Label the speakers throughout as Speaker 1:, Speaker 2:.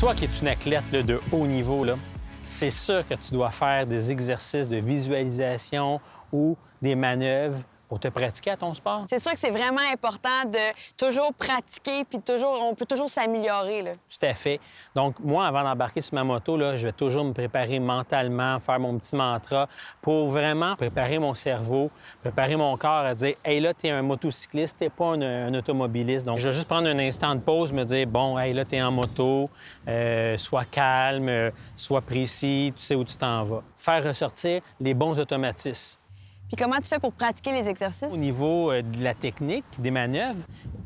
Speaker 1: Toi qui es une athlète là, de haut niveau, c'est sûr que tu dois faire des exercices de visualisation ou des manœuvres pour te pratiquer à ton sport.
Speaker 2: C'est sûr que c'est vraiment important de toujours pratiquer, puis on peut toujours s'améliorer, là.
Speaker 1: Tout à fait. Donc, moi, avant d'embarquer sur ma moto, je vais toujours me préparer mentalement, faire mon petit mantra pour vraiment préparer mon cerveau, préparer mon corps à dire « Hey, là, tu es un motocycliste, tu n'es pas un automobiliste. » Donc, je vais juste prendre un instant de pause, me dire « Bon, hey, là, tu es en moto, sois calme, sois précis, tu sais où tu t'en vas. » Faire ressortir les bons automatismes.
Speaker 2: Puis comment tu fais pour pratiquer les exercices?
Speaker 1: Au niveau de la technique, des manœuvres,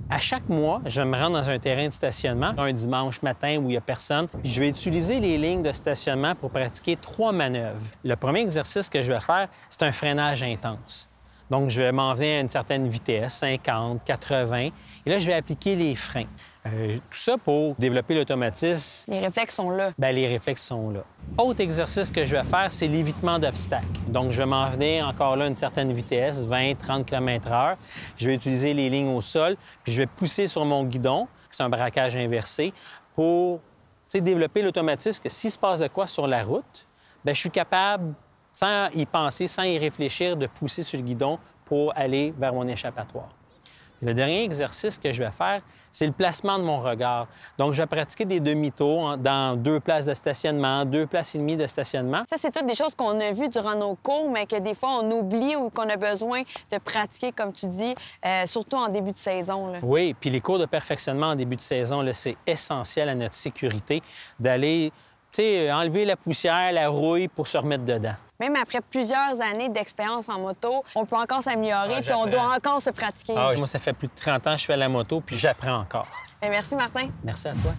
Speaker 1: à chaque mois, je vais me rendre dans un terrain de stationnement un dimanche matin où il n'y a personne. Puis je vais utiliser les lignes de stationnement pour pratiquer 3 manœuvres. Le premier exercice que je vais faire, c'est un freinage intense. Donc, je vais m'en venir à une certaine vitesse, 50, 80, et là, je vais appliquer les freins. Tout ça pour développer l'automatisme.
Speaker 2: Les réflexes sont là.
Speaker 1: Bien, les réflexes sont là. Autre exercice que je vais faire, c'est l'évitement d'obstacles. Donc, je vais m'en venir encore là à une certaine vitesse, 20-30 km/h. Je vais utiliser les lignes au sol, puis je vais pousser sur mon guidon, c'est un braquage inversé, pour développer l'automatisme que s'il se passe de quoi sur la route, bien, je suis capable, sans y penser, sans y réfléchir, de pousser sur le guidon pour aller vers mon échappatoire. Le dernier exercice que je vais faire, c'est le placement de mon regard. Donc, je vais pratiquer des demi-tours dans 2 places de stationnement, 2 places et demie de stationnement.
Speaker 2: Ça, c'est toutes des choses qu'on a vues durant nos cours, mais que des fois, on oublie ou qu'on a besoin de pratiquer, comme tu dis, surtout en début de saison, là.
Speaker 1: Oui, puis les cours de perfectionnement en début de saison, c'est essentiel à notre sécurité d'aller, enlever la poussière, la rouille pour se remettre dedans.
Speaker 2: Même après plusieurs années d'expérience en moto, on peut encore s'améliorer, puis on doit encore se pratiquer.
Speaker 1: Moi, ça fait plus de 30 ans que je fais la moto, puis j'apprends encore.
Speaker 2: Bien, merci, Martin.
Speaker 1: Merci à toi.